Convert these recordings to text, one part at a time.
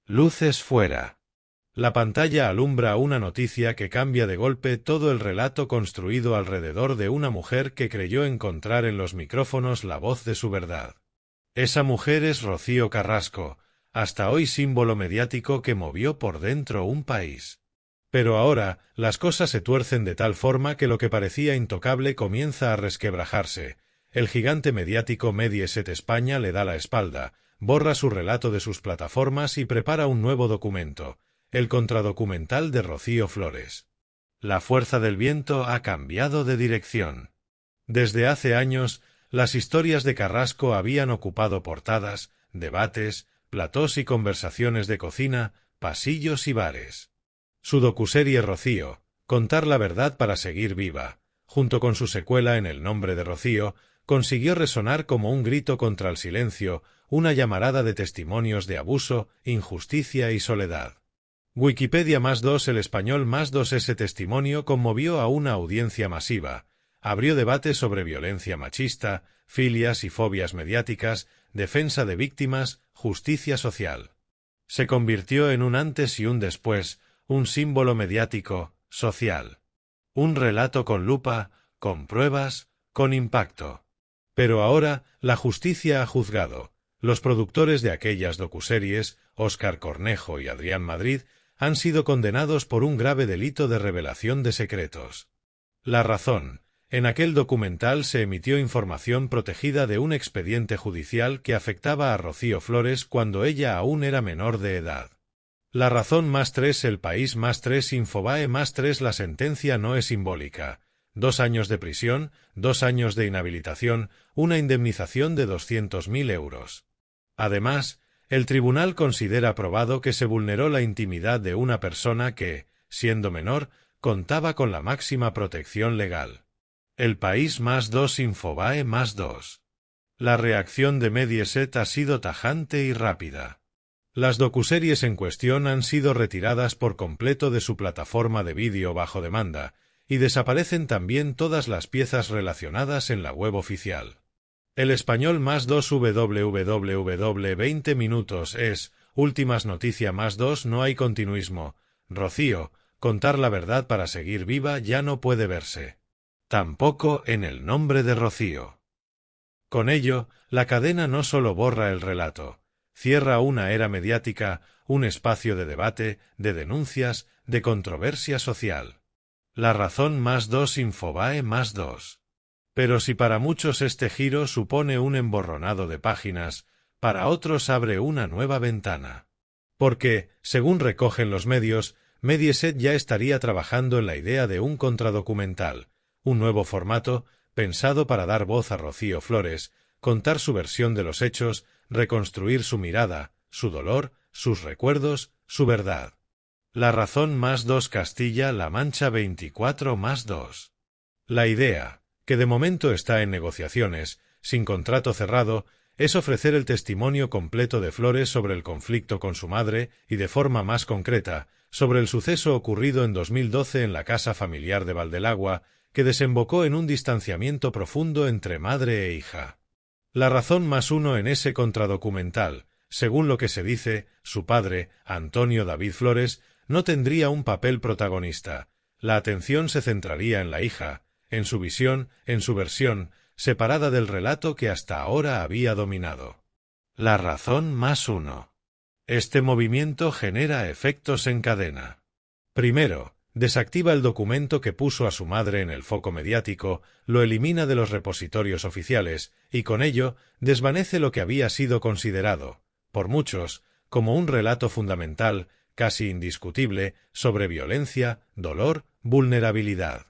Luces fuera. La pantalla alumbra una noticia que cambia de golpe todo el relato construido alrededor de una mujer que creyó encontrar en los micrófonos la voz de su verdad. Esa mujer es Rocío Carrasco, hasta hoy símbolo mediático que movió por dentro un país. Pero ahora, las cosas se tuercen de tal forma que lo que parecía intocable comienza a resquebrajarse. El gigante mediático Mediaset España le da la espalda, borra su relato de sus plataformas y prepara un nuevo documento, el contradocumental de Rocío Flores. La fuerza del viento ha cambiado de dirección. Desde hace años, las historias de Carrasco habían ocupado portadas, debates, platós y conversaciones de cocina, pasillos y bares. Su docuserie Rocío, Contar la verdad para seguir viva, junto con su secuela En el nombre de Rocío, consiguió resonar como un grito contra el silencio, una llamarada de testimonios de abuso, injusticia y soledad. Wikipedia +2 El español +2 Ese testimonio conmovió a una audiencia masiva, abrió debate sobre violencia machista, filias y fobias mediáticas, defensa de víctimas, justicia social. Se convirtió en un antes y un después, un símbolo mediático, social. Un relato con lupa, con pruebas, con impacto. Pero ahora la justicia ha juzgado. Los productores de aquellas docuseries, Óscar Cornejo y Adrián Madrid, han sido condenados por un grave delito de revelación de secretos. La razón. En aquel documental se emitió información protegida de un expediente judicial que afectaba a Rocío Flores cuando ella aún era menor de edad. La razón +3 El País +3 Infobae +3 La sentencia no es simbólica. 2 años de prisión, 2 años de inhabilitación, una indemnización de 200.000 euros. Además, el tribunal considera probado que se vulneró la intimidad de una persona que, siendo menor, contaba con la máxima protección legal. El País +2 Infobae +2. La reacción de Mediaset ha sido tajante y rápida. Las docuseries en cuestión han sido retiradas por completo de su plataforma de vídeo bajo demanda, y desaparecen también todas las piezas relacionadas en la web oficial. El español +2 www 20 minutos es, últimas noticia +2 No hay continuismo. Rocío, Contar la verdad para seguir viva ya no puede verse. Tampoco En el nombre de Rocío. Con ello, la cadena no solo borra el relato, cierra una era mediática, un espacio de debate, de denuncias, de controversia social. La razón +2 Infobae +2. Pero si para muchos este giro supone un emborronado de páginas, para otros abre una nueva ventana. Porque, según recogen los medios, Mediaset ya estaría trabajando en la idea de un contradocumental, un nuevo formato, pensado para dar voz a Rocío Flores, contar su versión de los hechos, reconstruir su mirada, su dolor, sus recuerdos, su verdad. La razón +2 Castilla-La Mancha 24 +2. La idea, que de momento está en negociaciones, sin contrato cerrado, es ofrecer el testimonio completo de Flores sobre el conflicto con su madre y, de forma más concreta, sobre el suceso ocurrido en 2012 en la casa familiar de Valdelagua, que desembocó en un distanciamiento profundo entre madre e hija. La razón +1 en ese contradocumental, según lo que se dice, su padre, Antonio David Flores, no tendría un papel protagonista. La atención se centraría en la hija, en su visión, en su versión, separada del relato que hasta ahora había dominado. La razón +1. Este movimiento genera efectos en cadena. Primero, desactiva el documento que puso a su madre en el foco mediático, lo elimina de los repositorios oficiales y con ello desvanece lo que había sido considerado, por muchos, como un relato fundamental, casi indiscutible, sobre violencia, dolor, vulnerabilidad.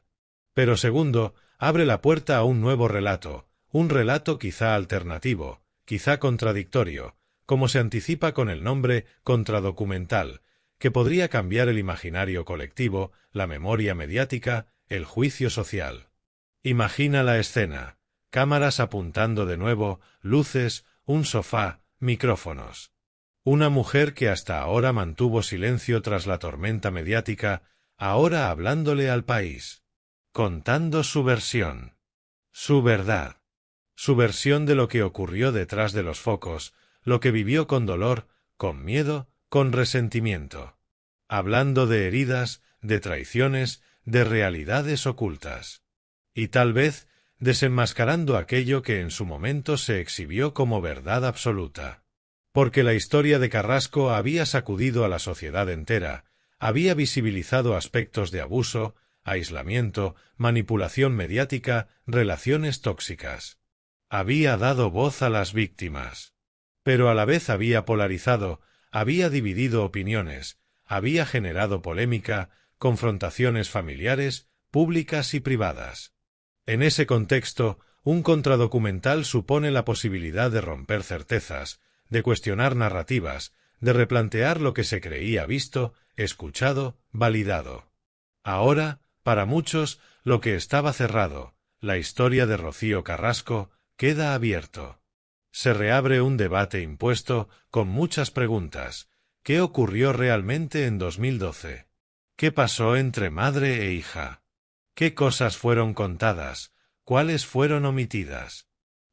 Pero segundo, abre la puerta a un nuevo relato, un relato quizá alternativo, quizá contradictorio, como se anticipa con el nombre contradocumental, que podría cambiar el imaginario colectivo, la memoria mediática, el juicio social. Imagina la escena: cámaras apuntando de nuevo, luces, un sofá, micrófonos. Una mujer que hasta ahora mantuvo silencio tras la tormenta mediática, ahora hablándole al país, contando su versión, su verdad, su versión de lo que ocurrió detrás de los focos, lo que vivió con dolor, con miedo, con resentimiento, hablando de heridas, de traiciones, de realidades ocultas. Y tal vez desenmascarando aquello que en su momento se exhibió como verdad absoluta. Porque la historia de Carrasco había sacudido a la sociedad entera, había visibilizado aspectos de abuso, aislamiento, manipulación mediática, relaciones tóxicas. Había dado voz a las víctimas. Pero a la vez había polarizado, había dividido opiniones, había generado polémica, confrontaciones familiares, públicas y privadas. En ese contexto, un contradocumental supone la posibilidad de romper certezas, de cuestionar narrativas, de replantear lo que se creía visto, escuchado, validado. Ahora, para muchos, lo que estaba cerrado, la historia de Rocío Carrasco, queda abierto. Se reabre un debate impuesto, con muchas preguntas. ¿Qué ocurrió realmente en 2012? ¿Qué pasó entre madre e hija? ¿Qué cosas fueron contadas? ¿Cuáles fueron omitidas?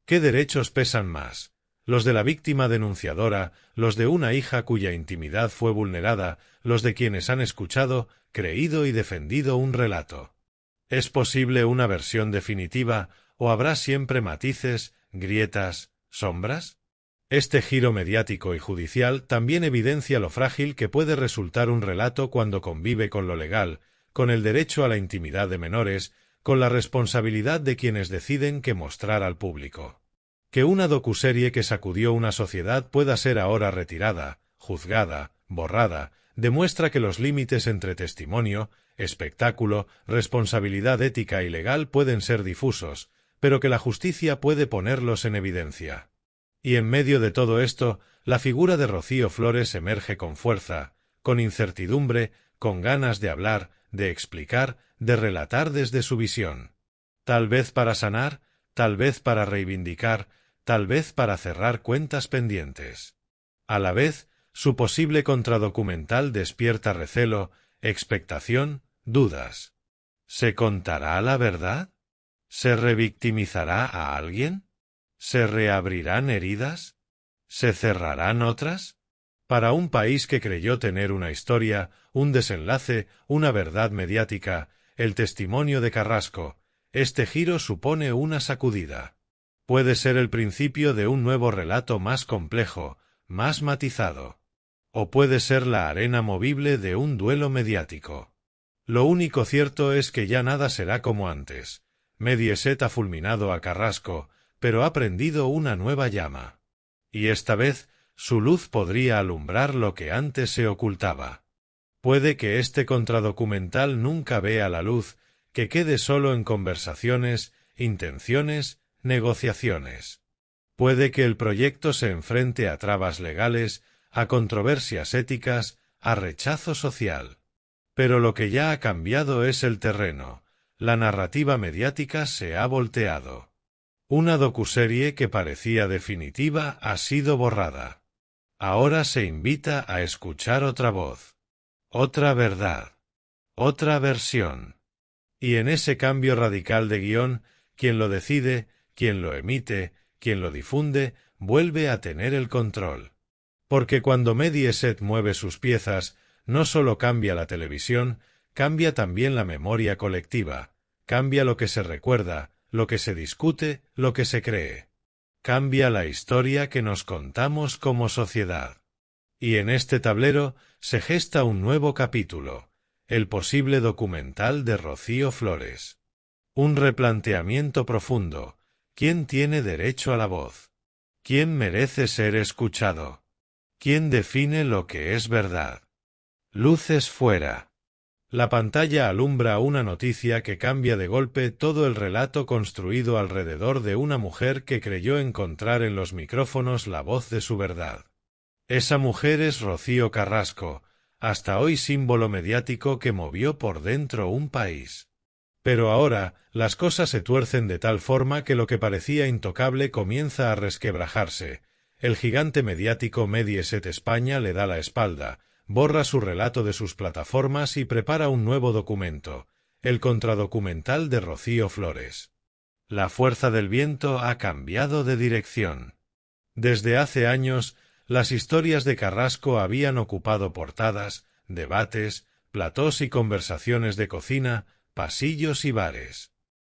¿Qué derechos pesan más? ¿Los de la víctima denunciadora, los de una hija cuya intimidad fue vulnerada, los de quienes han escuchado, creído y defendido un relato? ¿Es posible una versión definitiva o habrá siempre matices, grietas, sombras? Este giro mediático y judicial también evidencia lo frágil que puede resultar un relato cuando convive con lo legal, con el derecho a la intimidad de menores, con la responsabilidad de quienes deciden qué mostrar al público. Que una docuserie que sacudió una sociedad pueda ser ahora retirada, juzgada, borrada, demuestra que los límites entre testimonio, espectáculo, responsabilidad ética y legal pueden ser difusos, pero que la justicia puede ponerlos en evidencia. Y en medio de todo esto, la figura de Rocío Flores emerge con fuerza, con incertidumbre, con ganas de hablar, de explicar, de relatar desde su visión. Tal vez para sanar, tal vez para reivindicar, tal vez para cerrar cuentas pendientes. A la vez, su posible contradocumental despierta recelo, expectación, dudas. ¿Se contará la verdad? ¿Se revictimizará a alguien? ¿Se reabrirán heridas? ¿Se cerrarán otras? Para un país que creyó tener una historia, un desenlace, una verdad mediática, el testimonio de Carrasco, este giro supone una sacudida. Puede ser el principio de un nuevo relato más complejo, más matizado. O puede ser la arena movible de un duelo mediático. Lo único cierto es que ya nada será como antes. Mediaset ha fulminado a Carrasco, pero ha prendido una nueva llama. Y esta vez, su luz podría alumbrar lo que antes se ocultaba. Puede que este contradocumental nunca vea la luz, que quede solo en conversaciones, intenciones, negociaciones. Puede que el proyecto se enfrente a trabas legales, a controversias éticas, a rechazo social. Pero lo que ya ha cambiado es el terreno. La narrativa mediática se ha volteado. Una docuserie que parecía definitiva ha sido borrada. Ahora se invita a escuchar otra voz, otra verdad, otra versión. Y en ese cambio radical de guión, quien lo decide, quien lo emite, quien lo difunde, vuelve a tener el control. Porque cuando Mediaset mueve sus piezas, no solo cambia la televisión, cambia también la memoria colectiva, cambia lo que se recuerda, lo que se discute, lo que se cree. Cambia la historia que nos contamos como sociedad. Y en este tablero se gesta un nuevo capítulo, el posible documental de Rocío Flores. Un replanteamiento profundo. ¿Quién tiene derecho a la voz? ¿Quién merece ser escuchado? ¿Quién define lo que es verdad? Luces fuera. La pantalla alumbra una noticia que cambia de golpe todo el relato construido alrededor de una mujer que creyó encontrar en los micrófonos la voz de su verdad. Esa mujer es Rocío Carrasco, hasta hoy símbolo mediático que movió por dentro un país. Pero ahora, las cosas se tuercen de tal forma que lo que parecía intocable comienza a resquebrajarse. El gigante mediático Mediaset España le da la espalda, borra su relato de sus plataformas y prepara un nuevo documento, el contradocumental de Rocío Flores. La fuerza del viento ha cambiado de dirección. Desde hace años, Las historias de Carrasco habían ocupado portadas, debates, platós y conversaciones de cocina, pasillos y bares.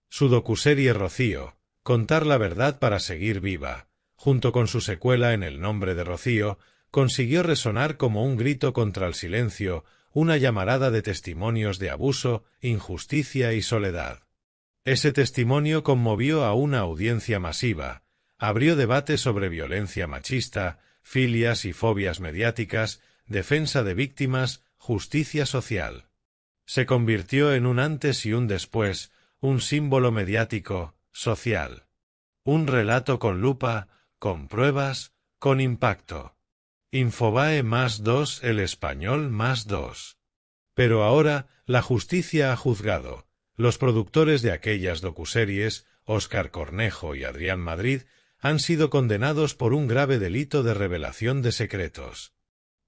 Su docuserie Rocío, Contar la verdad para seguir viva, junto con su secuela En el nombre de Rocío, consiguió resonar como un grito contra el silencio, una llamarada de testimonios de abuso, injusticia y soledad. Ese testimonio conmovió a una audiencia masiva, abrió debate sobre violencia machista, filias y fobias mediáticas, defensa de víctimas, justicia social. Se convirtió en un antes y un después, un símbolo mediático, social. Un relato con lupa, con pruebas, con impacto. Infobae +2, El Español +2. Pero ahora la justicia ha juzgado. Los productores de aquellas docuseries, Óscar Cornejo y Adrián Madrid, han sido condenados por un grave delito de revelación de secretos.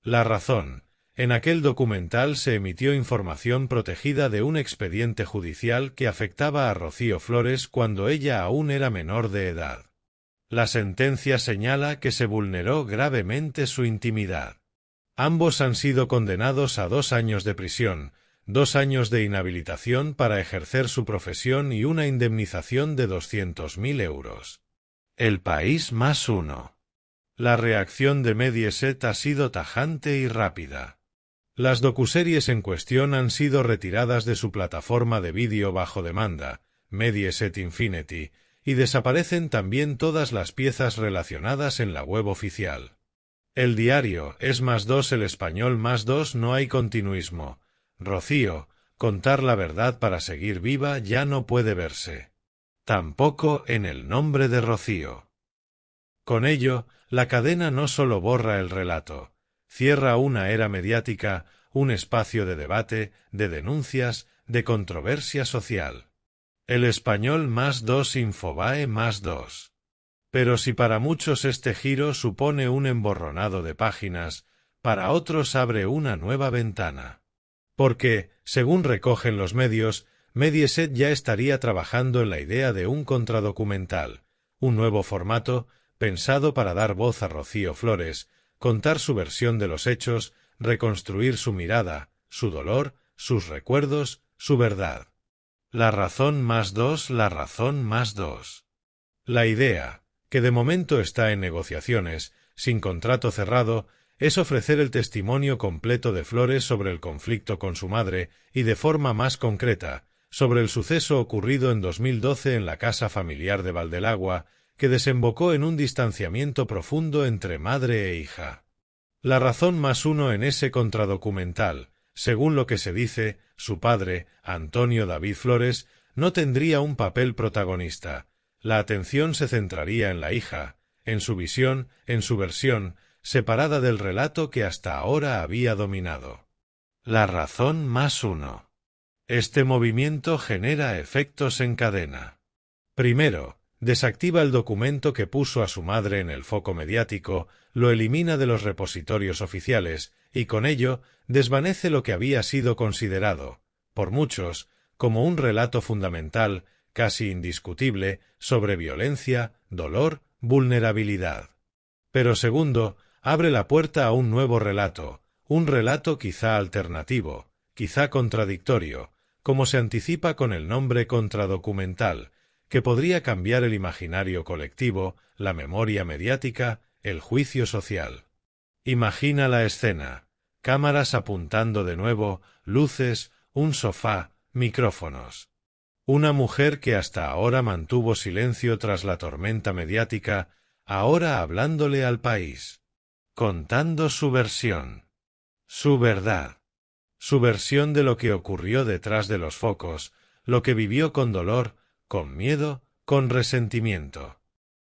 La Razón. En aquel documental se emitió información protegida de un expediente judicial que afectaba a Rocío Flores cuando ella aún era menor de edad. La sentencia señala que se vulneró gravemente su intimidad. Ambos han sido condenados a 2 años de prisión, 2 años de inhabilitación para ejercer su profesión y una indemnización de 200.000 euros. El País +1. La reacción de Mediaset ha sido tajante y rápida. Las docuseries en cuestión han sido retiradas de su plataforma de vídeo bajo demanda, Mediaset Infinity, y desaparecen también todas las piezas relacionadas en la web oficial. El diario Es +2, El Español +2 no hay continuismo. Rocío, Contar la verdad para seguir viva ya no puede verse. Tampoco En el nombre de Rocío. Con ello, la cadena no solo borra el relato, cierra una era mediática, un espacio de debate, de denuncias, de controversia social. El Español +2, Infobae +2. Pero si para muchos este giro supone un emborronado de páginas, para otros abre una nueva ventana. Porque, según recogen los medios, Mediaset ya estaría trabajando en la idea de un contradocumental, un nuevo formato pensado para dar voz a Rocío Flores, contar su versión de los hechos, reconstruir su mirada, su dolor, sus recuerdos, su verdad. La Razón +2, La Razón +2. La idea, que de momento está en negociaciones, sin contrato cerrado, es ofrecer el testimonio completo de Flores sobre el conflicto con su madre y de forma más concreta, sobre el suceso ocurrido en 2012 en la casa familiar de Valdelagua, que desembocó en un distanciamiento profundo entre madre e hija. La Razón +1 en ese contradocumental, según lo que se dice, su padre, Antonio David Flores, no tendría un papel protagonista. La atención se centraría en la hija, en su visión, en su versión, separada del relato que hasta ahora había dominado. La Razón +1. Este movimiento genera efectos en cadena. Primero, desactiva el documento que puso a su madre en el foco mediático, lo elimina de los repositorios oficiales y con ello desvanece lo que había sido considerado, por muchos, como un relato fundamental, casi indiscutible, sobre violencia, dolor, vulnerabilidad. Pero segundo, abre la puerta a un nuevo relato, un relato quizá alternativo, quizá contradictorio, como se anticipa con el nombre contradocumental, que podría cambiar el imaginario colectivo, la memoria mediática, el juicio social. Imagina la escena: cámaras apuntando de nuevo, luces, un sofá, micrófonos. Una mujer que hasta ahora mantuvo silencio tras la tormenta mediática, ahora hablándole al país, contando su versión, su verdad, su versión de lo que ocurrió detrás de los focos, lo que vivió con dolor, con miedo, con resentimiento,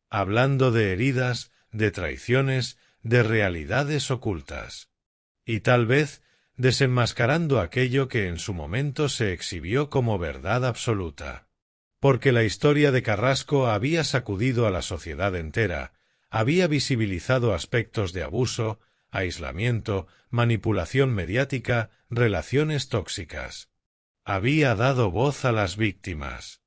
hablando de heridas, de traiciones, de realidades ocultas, y tal vez desenmascarando aquello que en su momento se exhibió como verdad absoluta. Porque la historia de Carrasco había sacudido a la sociedad entera, había visibilizado aspectos de abuso, aislamiento, manipulación mediática, relaciones tóxicas. Había dado voz a las víctimas.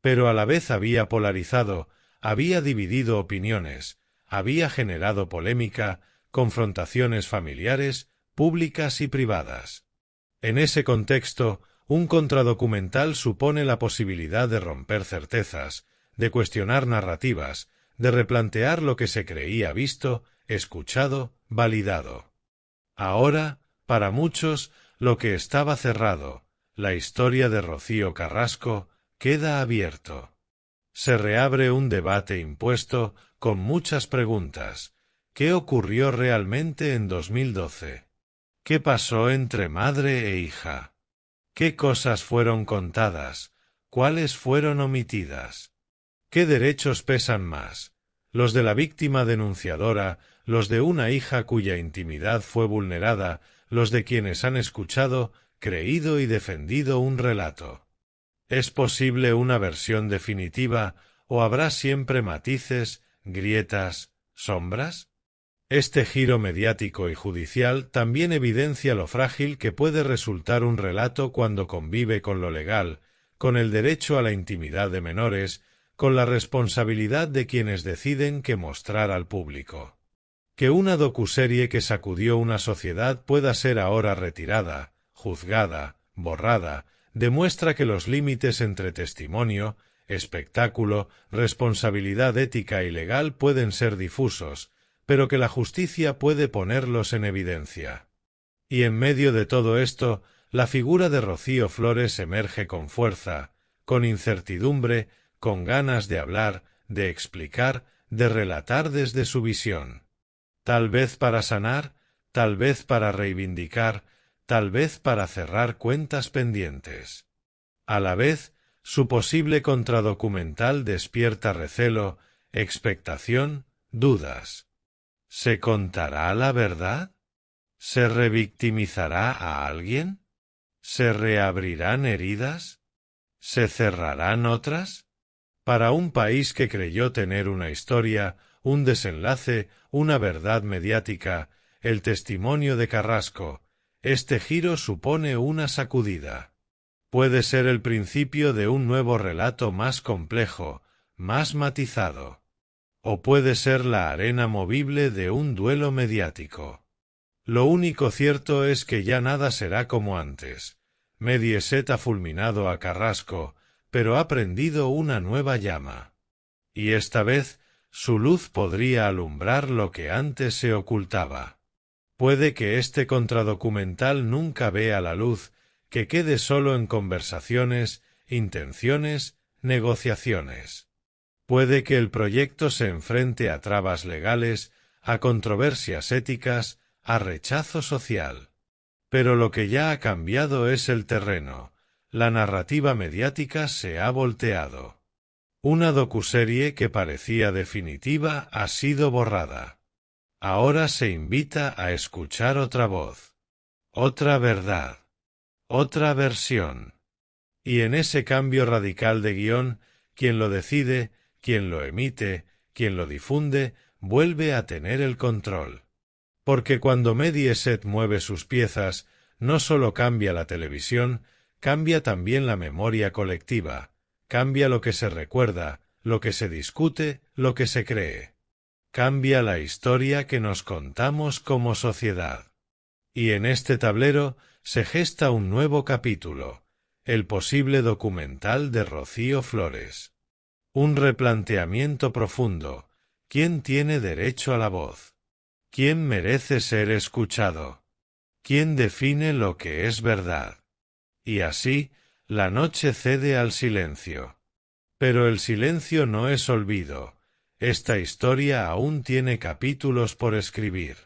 Pero a la vez había polarizado, había dividido opiniones, había generado polémica, confrontaciones familiares, públicas y privadas. En ese contexto, un contradocumental supone la posibilidad de romper certezas, de cuestionar narrativas, de replantear lo que se creía visto, escuchado, validado. Ahora, para muchos, lo que estaba cerrado, la historia de Rocío Carrasco, queda abierto. Se reabre un debate impuesto con muchas preguntas. ¿Qué ocurrió realmente en 2012? ¿Qué pasó entre madre e hija? ¿Qué cosas fueron contadas? ¿Cuáles fueron omitidas? ¿Qué derechos pesan más? ¿Los de la víctima denunciadora, los de una hija cuya intimidad fue vulnerada, los de quienes han escuchado, creído y defendido un relato? ¿Es posible una versión definitiva o habrá siempre matices, grietas, sombras? Este giro mediático y judicial también evidencia lo frágil que puede resultar un relato cuando convive con lo legal, con el derecho a la intimidad de menores, con la responsabilidad de quienes deciden qué mostrar al público. Que una docuserie que sacudió una sociedad pueda ser ahora retirada, juzgada, borrada, demuestra que los límites entre testimonio, espectáculo, responsabilidad ética y legal pueden ser difusos, pero que la justicia puede ponerlos en evidencia. Y en medio de todo esto, la figura de Rocío Flores emerge con fuerza, con incertidumbre, con ganas de hablar, de explicar, de relatar desde su visión. Tal vez para sanar, tal vez para reivindicar, tal vez para cerrar cuentas pendientes. A la vez, su posible contradocumental despierta recelo, expectación, dudas. ¿Se contará la verdad? ¿Se revictimizará a alguien? ¿Se reabrirán heridas? ¿Se cerrarán otras? Para un país que creyó tener una historia, un desenlace, una verdad mediática, el testimonio de Carrasco, este giro supone una sacudida. Puede ser el principio de un nuevo relato más complejo, más matizado. O puede ser la arena movible de un duelo mediático. Lo único cierto es que ya nada será como antes. Mediaset ha fulminado a Carrasco, pero ha prendido una nueva llama. Y esta vez, su luz podría alumbrar lo que antes se ocultaba. Puede que este contradocumental nunca vea la luz, que quede solo en conversaciones, intenciones, negociaciones. Puede que el proyecto se enfrente a trabas legales, a controversias éticas, a rechazo social. Pero lo que ya ha cambiado es el terreno. La narrativa mediática se ha volteado. Una docuserie que parecía definitiva ha sido borrada. Ahora se invita a escuchar otra voz, otra verdad, otra versión. Y en ese cambio radical de guión, quien lo decide, quien lo emite, quien lo difunde, vuelve a tener el control. Porque cuando Mediaset mueve sus piezas, no solo cambia la televisión, cambia también la memoria colectiva, cambia lo que se recuerda, lo que se discute, lo que se cree. Cambia la historia que nos contamos como sociedad. Y en este tablero se gesta un nuevo capítulo, el posible documental de Rocío Flores. Un replanteamiento profundo. ¿Quién tiene derecho a la voz? ¿Quién merece ser escuchado? ¿Quién define lo que es verdad? Y así, la noche cede al silencio. Pero el silencio no es olvido. Esta historia aún tiene capítulos por escribir.